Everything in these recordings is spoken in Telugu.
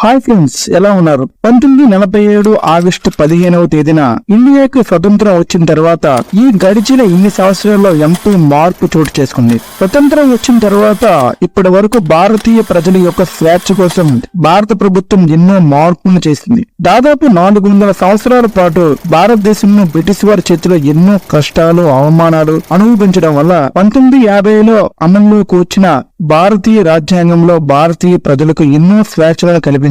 హాయ్ ఫ్రెండ్స్, ఎలా ఉన్నారు? 1947 ఆగస్టు 15వ తేదీన ఇండియాకు స్వతంత్రం వచ్చిన తర్వాత ఈ గడిచిన ఇన్ని సంవత్సరాల్లో ఎంతో మార్పు చోటు చేసుకుంది. స్వతంత్రం వచ్చిన తర్వాత ఇప్పటి వరకు భారతీయ ప్రజల యొక్క స్వేచ్ఛ కోసం భారత ప్రభుత్వం ఎన్నో మార్పులను చేసింది. దాదాపు 400 సంవత్సరాల పాటు భారతదేశంలో బ్రిటిష్ వారి చేతిలో ఎన్నో కష్టాలు, అవమానాలు అనుభవించడం వల్ల 1950లో అమల్లోకి వచ్చిన భారతీయ రాజ్యాంగంలో భారతీయ ప్రజలకు ఎన్నో స్వేచ్ఛలను కల్పించింది.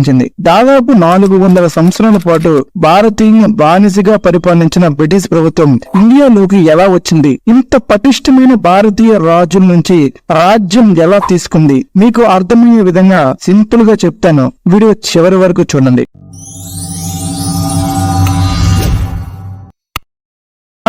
దాదాపు 400 సంవత్సరాల పాటు భారతీయ బానిసగా పరిపాలించిన బ్రిటిష్ ప్రభుత్వం ఇండియాలోకి ఎలా వచ్చింది, ఇంత పటిష్టమైన భారతీయ రాజుల నుంచి రాజ్యం ఎలా తీసుకుంది, మీకు అర్థమయ్యే విధంగా సింపుల్ గా చెప్తాను. వీడియో చివరి వరకు చూడండి.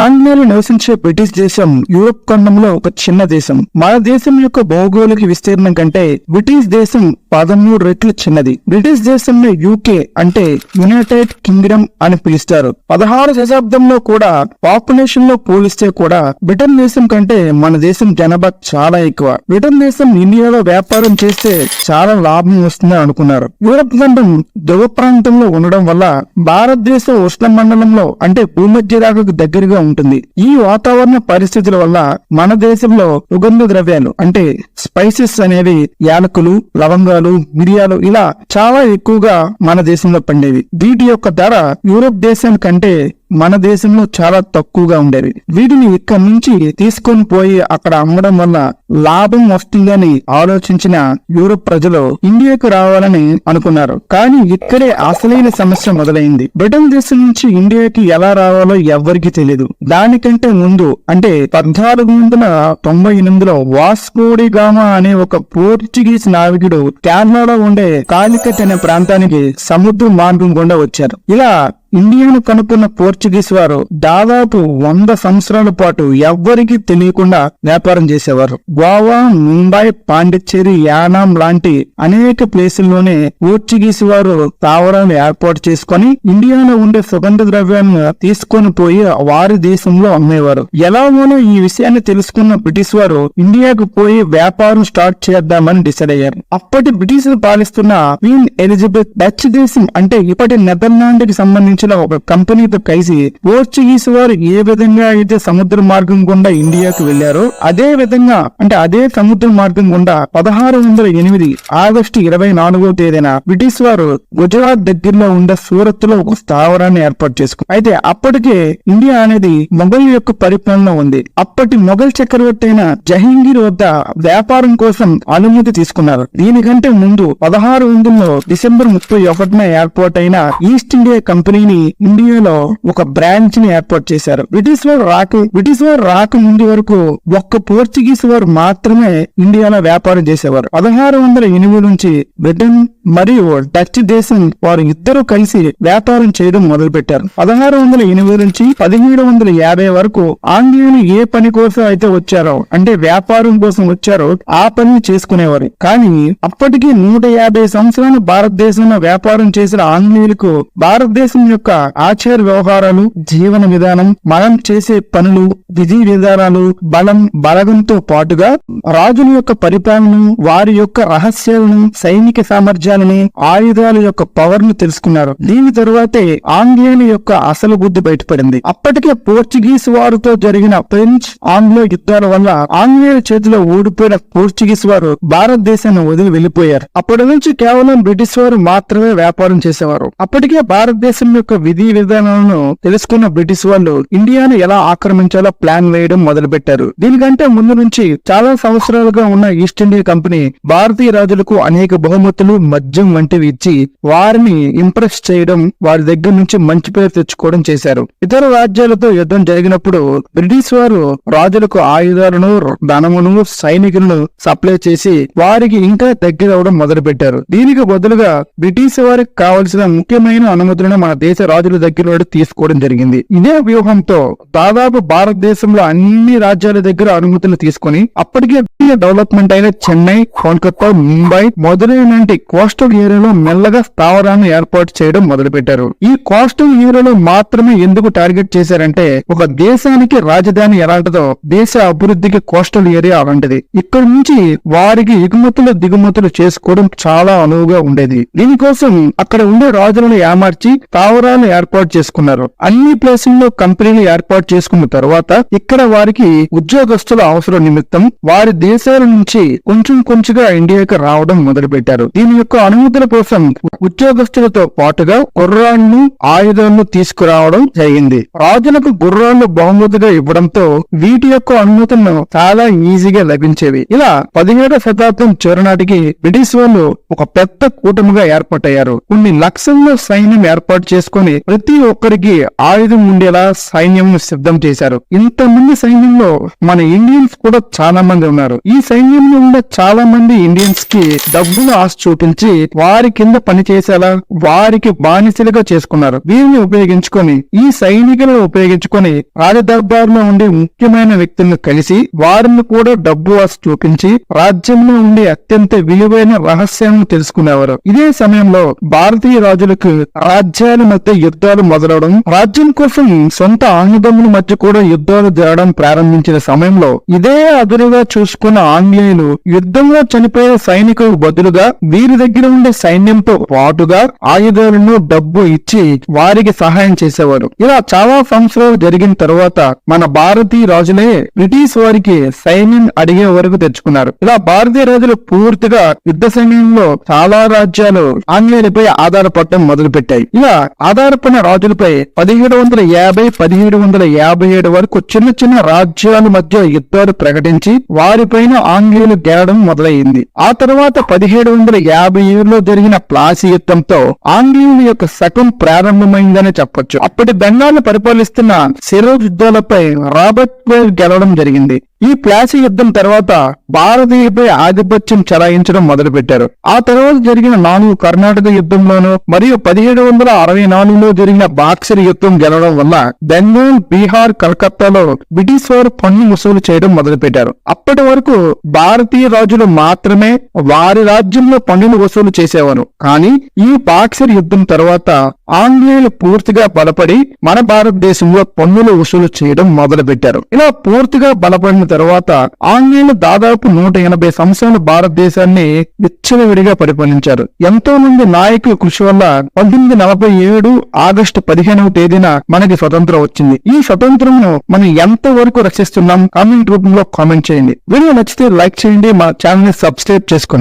ఆంగ్లేయులు నివసించే బ్రిటిష్ దేశం యూరోప్ ఖండంలో ఒక చిన్న దేశం. మన దేశం యొక్క భౌగోళిక విస్తీర్ణం కంటే బ్రిటిష్ దేశం 13 రెట్లు చిన్నది. బ్రిటిష్ దేశంలో యూకే అంటే యునైటెడ్ కింగ్డమ్ అని పిలుస్తారు. 16వ శతాబ్దంలో కూడా పాపులేషన్ లో పోలిస్తే కూడా బ్రిటన్ దేశం కంటే మన దేశం జనాభా చాలా ఎక్కువ. బ్రిటన్ దేశం ఇండియాలో వ్యాపారం చేస్తే చాలా లాభం వస్తుందని అనుకున్నారు. యూరోప్ ఖండం ధ్రువ ప్రాంతంలో ఉండడం వల్ల భారతదేశ ఉష్ణ మండలంలో అంటే భూమధ్య రేఖకు దగ్గరగా ఉంటుంది. ఈ వాతావరణ పరిస్థితుల వల్ల మన దేశంలో సుగంధ ద్రవ్యాలు అంటే స్పైసెస్ అనేవి యాలకులు, లవంగాలు, మిరియాలు ఇలా చాలా ఎక్కువగా మన దేశంలో పండేవి. వీటి యొక్క ధర యూరోప్ దేశం కంటే మన దేశంలో చాలా తక్కువగా ఉండేవి. వీటిని ఇక్కడ నుంచి తీసుకొని పోయి అక్కడ అమ్మడం వల్ల లాభం వస్తుందని ఆలోచించిన యూరోప్ ప్రజలు ఇండియాకు రావాలని అనుకున్నారు. కానీ ఇక్కడే అసలైన సమస్య మొదలైంది. బ్రిటన్ దేశం నుంచి ఇండియాకి ఎలా రావాలో ఎవ్వరికి తెలియదు. దానికంటే ముందు అంటే 1498లో వాస్కో డి గామా అనే ఒక పోర్చుగీస్ నావికుడు కేరళలో ఉండే కాలికట్ అనే ప్రాంతానికి సముద్ర మార్గం గుండా వచ్చారు. ఇలా ఇండియాను కనుక్కున్న పోర్చుగీస్ వారు దాదాపు 100 సంవత్సరాల పాటు ఎవ్వరికి తెలియకుండా వ్యాపారం చేసేవారు. గోవా, ముంబై, పాండిచ్చేరి, యానాం లాంటి అనేక ప్లేసుల్లోనే పోర్చుగీస్ వారు స్థావరాలు ఏర్పాటు చేసుకుని ఇండియాలో ఉండే సుగంధ ద్రవ్యాలను తీసుకొని పోయి వారి దేశంలో అమ్మేవారు. ఎలాగోనో ఈ విషయాన్ని తెలుసుకున్న బ్రిటిష్ వారు ఇండియాకు పోయి వ్యాపారం స్టార్ట్ చేద్దామని డిసైడ్ అయ్యారు. అప్పటి బ్రిటిష్ పాలిస్తున్న క్వీన్ ఎలిజబెత్ డచ్ దేశం అంటే ఇప్పటి నెదర్లాండ్ కి సంబంధించిన ఒక కంపెనీతో కలిసి పోర్చుగీస్ వారు ఏ విధంగా అయితే సముద్ర మార్గం గుండా ఇండియాకు వెళ్లారో అదే విధంగా అంటే అదే సముద్ర మార్గం గుండా 1608 ఆగస్టు 24వ తేదీన బ్రిటిష్ వారు గుజరాత్ దగ్గరలో ఉండే సూరత్ లో ఒక స్థావరాన్ని ఏర్పాటు చేసుకున్నారు. అయితే అప్పటికే ఇండియా అనేది మొఘల్ యొక్క పరిపాలన ఉంది. అప్పటి మొఘల్ చక్రవర్తి అయిన జహంగీర్ వద్ద వ్యాపారం కోసం అనుమతి తీసుకున్నారు. దీనికంటే ముందు 1600లో డిసెంబర్ 31న ఏర్పాటైన ఈస్ట్ ఇండియా కంపెనీని ఇండియాలో ఒక బ్రాంచ్ ని ఏర్పాటు చేశారు. బ్రిటిష్ వారు రాక ముందు వరకు ఒక్క పోర్చుగీస్ వారు మాత్రమే ఇండియాలో వ్యాపారం చేసేవారు. 1608 నుంచి బ్రిటన్ మరియు డచ్ దేశం వారు ఇద్దరు కలిసి వ్యాపారం చేయడం మొదలు పెట్టారు. 1608 నుంచి 1750 వరకు ఆంగ్లేయులు ఏ పని కోసం అయితే వచ్చారో అంటే వ్యాపారం కోసం వచ్చారో ఆ పని చేసుకునేవారు. కానీ అప్పటికి 150 సంవత్సరాలు భారతదేశంలో వ్యాపారం చేసిన ఆంగ్లేయులకు భారతదేశం యొక్క ఆచార వ్యవహారాలు, జీవన విధానం, మనం చేసే పనులు, విధి విధానాలు, బలగంతో పాటుగా రాజుల యొక్క పరిపాలన, వారి యొక్క రహస్యాలను, సైనిక సామర్థ్యాలని, ఆయుధాల యొక్క పవర్ ను తెలుసుకున్నారు. దీని తరువాతే ఆంగ్లేయుల యొక్క అసలు బుద్ధి బయటపడింది. అప్పటికే పోర్చుగీస్ వారితో జరిగిన ఫ్రెంచ్ ఆంగ్లో యుద్ధాల వల్ల ఆంగ్లేయుల చేతిలో ఓడిపోయిన పోర్చుగీస్ వారు భారతదేశాన్ని వదిలి వెళ్లిపోయారు. అప్పటి నుంచి కేవలం బ్రిటిష్ వారు మాత్రమే వ్యాపారం చేసేవారు. అప్పటికే భారతదేశం యొక్క విధి విధానాలను తెలుసుకున్న బ్రిటిష్ వాళ్ళు ఇండియాను ఎలా ఆక్రమించాలో ప్లాన్ వేయడం మొదలు పెట్టారు. దీనికంటే ముందు నుంచి చాలా సంవత్సరాలుగా ఉన్న ఈస్ట్ ఇండియా కంపెనీ భారతీయ రాజులకు అనేక బహుమతులు, మద్యం వంటివి ఇచ్చి వారిని ఇంప్రెస్ చేయడం, వారి దగ్గర నుంచి మంచి పేరు తెచ్చుకోవడం చేశారు. ఇతర రాజ్యాలతో యుద్ధం జరిగినప్పుడు బ్రిటిష్ వారు రాజులకు ఆయుధాలను, ధనమును, సైనికులను సప్లై చేసి వారికి ఇంకా దగ్గర అవడం మొదలు పెట్టారు. దీనికి బదులుగా బ్రిటిష్ వారికి కావలసిన ముఖ్యమైన అనుమతులను మన దేశ రాజుల దగ్గర తీసుకోవడం జరిగింది. ఇదే వ్యూహంతో దాదాపు భారతదేశంలో అన్ని రాజ్యాల దగ్గర అనుమతులు తీసుకుని అప్పటికే ఇండియా డెవలప్మెంట్ అయిన చెన్నై, కోల్కతా, ముంబై మొదలైన కోస్టల్ ఏరియాలో మెల్లగా స్థావరాన్ని ఏర్పాటు చేయడం మొదలుపెట్టారు. ఈ కోస్టల్ ఏరియాలో మాత్రమే ఎందుకు టార్గెట్ చేశారంటే, ఒక దేశానికి రాజధాని ఎలాంటిదో దేశ అభివృద్ధికి కోస్టల్ ఏరియా అలాంటిది. ఇక్కడ నుంచి వారికి ఎగుమతులు దిగుమతులు చేసుకోవడం చాలా అనువుగా ఉండేది. దీనికోసం అక్కడ ఉండే రాజులను ఏమార్చి స్థావరాలు ఏర్పాటు చేసుకున్నారు. అన్ని ప్లేసుల్లో కంపెనీలు ఏర్పాటు చేసుకున్న తర్వాత ఇక్కడ వారికి ఉద్యోగస్తుల అవసరం నిమిత్తం వారి దేశాల నుంచి కొంచెం కొంచెంగా ఇండియాకి రావడం మొదలు పెట్టారు. దీని యొక్క అనుమతుల కోసం ఉద్యోగస్తులతో పాటుగా గుర్రాలను, ఆయుధాలను తీసుకురావడం జరిగింది. రాజులకు గుర్రాలను బహుమతిగా ఇవ్వడంతో వీటి యొక్క అనుమతులను చాలా ఈజీగా లభించేవి. ఇలా 17వ శతాబ్దం చివరి నాటికి బ్రిటిష్ వాళ్ళు ఒక పెద్ద కూటమిగా ఏర్పాటయ్యారు. కొన్ని లక్షల్లో సైన్యం ఏర్పాటు చేసుకుని ప్రతి ఒక్కరికి ఆయుధం ఉండేలా సైన్యం సిద్ధం చేశారు. ఇంతమంది సైన్యంలో మన ఇండియన్స్ కూడా చాలా మంది ఉన్నారు. ఈ సైన్యంలో ఉండే చాలా మంది ఇండియన్స్ కి డబ్బులు ఆశ చూపించి వారి కింద పనిచేసేలా వారికి బానిసలుగా చేసుకున్నారు. వీరిని ఉపయోగించుకొని, ఈ సైనికులను ఉపయోగించుకొని రాజదర్బార్లో ఉండే ముఖ్యమైన వ్యక్తులను కలిసి వారిని కూడా డబ్బు ఆశ చూపించి రాజ్యంలో ఉండే అత్యంత విలువైన రహస్యాలను తెలుసుకునేవారు. ఇదే సమయంలో భారతీయ రాజులకు రాజ్యాల మధ్య యుద్ధాలు మొదలవడం, రాజ్యం కోసం సొంత అన్నదమ్ముల మధ్య కూడా యుద్ధాలు జరగడం ప్రారంభించిన సమయంలో ఇదే అదురుగా చూసుకున్న ఆంగ్లేయులు యుద్ధంలో చనిపోయే సైనికులకు బదులుగా వీరి దగ్గర ఉండే సైన్యంతో పాటుగా ఆయుధాలను, డబ్బు ఇచ్చి వారికి సహాయం చేసేవారు. ఇలా చాలా సంవత్సరాలు జరిగిన తర్వాత మన భారతీయ రాజులే బ్రిటిష్ వారికి సైన్యం అడిగే వరకు తెచ్చుకున్నారు. ఇలా భారతీయ రాజులు పూర్తిగా యుద్ధ సమయంలో చాలా రాజ్యాలు ఆంగ్లేయులపై ఆధారపడటం మొదలు పెట్టాయి. ఇలా ఆధారపడిన రాజులపై 1750, 1757 వరకు చిన్న చిన్న రాజ్యాల మధ్య యుద్ధాలు ప్రకటించి వారిపైన ఆంగ్లేయులు గెలవడం మొదలైంది. ఆ తర్వాత 1757లో జరిగిన ప్లాసీ యుద్ధంతో ఆంగ్లేయుల యొక్క శకం ప్రారంభమైందని చెప్పొచ్చు. అప్పటి బెంగాల్ పరిపాలిస్తున్న సిరోజ్ యుద్ధాలపై రాబర్ట్ క్లైవ్ గెలవడం జరిగింది. ఈ ప్లాసీ యుద్ధం తర్వాత భారతీయులపై ఆధిపత్యం చెలాయించడం మొదలు పెట్టారు. ఆ తర్వాత జరిగిన 4 కర్ణాటక యుద్ధంలోనూ మరియు 1764లో జరిగిన బాక్సర్ యుద్ధం గెలవడం వల్ల బెంగాల్, బీహార్, కలకత్తాలో బ్రిటిష్ వారు పన్ను వసూలు చేయడం మొదలు పెట్టారు. అప్పటి వరకు భారతీయ రాజులు మాత్రమే వారి రాజ్యంలో పన్నులు వసూలు చేసేవారు. కానీ ఈ బాక్సర్ యుద్ధం తర్వాత ఆంగ్లేయులు పూర్తిగా బలపడి మన భారతదేశంలో పన్నులు వసూలు చేయడం మొదలు పెట్టారు. ఇలా పూర్తిగా బలపడిన తర్వాత ఆంగ్లేయులు దాదాపు 180 సంవత్సరాలు భారతదేశాన్ని విచ్చలవిడిగా పరిపాలించారు. ఎంతో మంది నాయకుల కృషి వల్ల 1947 ఆగస్టు 15వ తేదీన మనకి స్వతంత్రం వచ్చింది. ఈ స్వతంత్రంను మనం ఎంత వరకు రక్షిస్తున్నాం కామెంట్ రూపంలో కామెంట్ చేయండి. వీడియో నచ్చితే లైక్ చేయండి, మా ఛానల్ ని సబ్స్క్రైబ్ చేసుకోండి.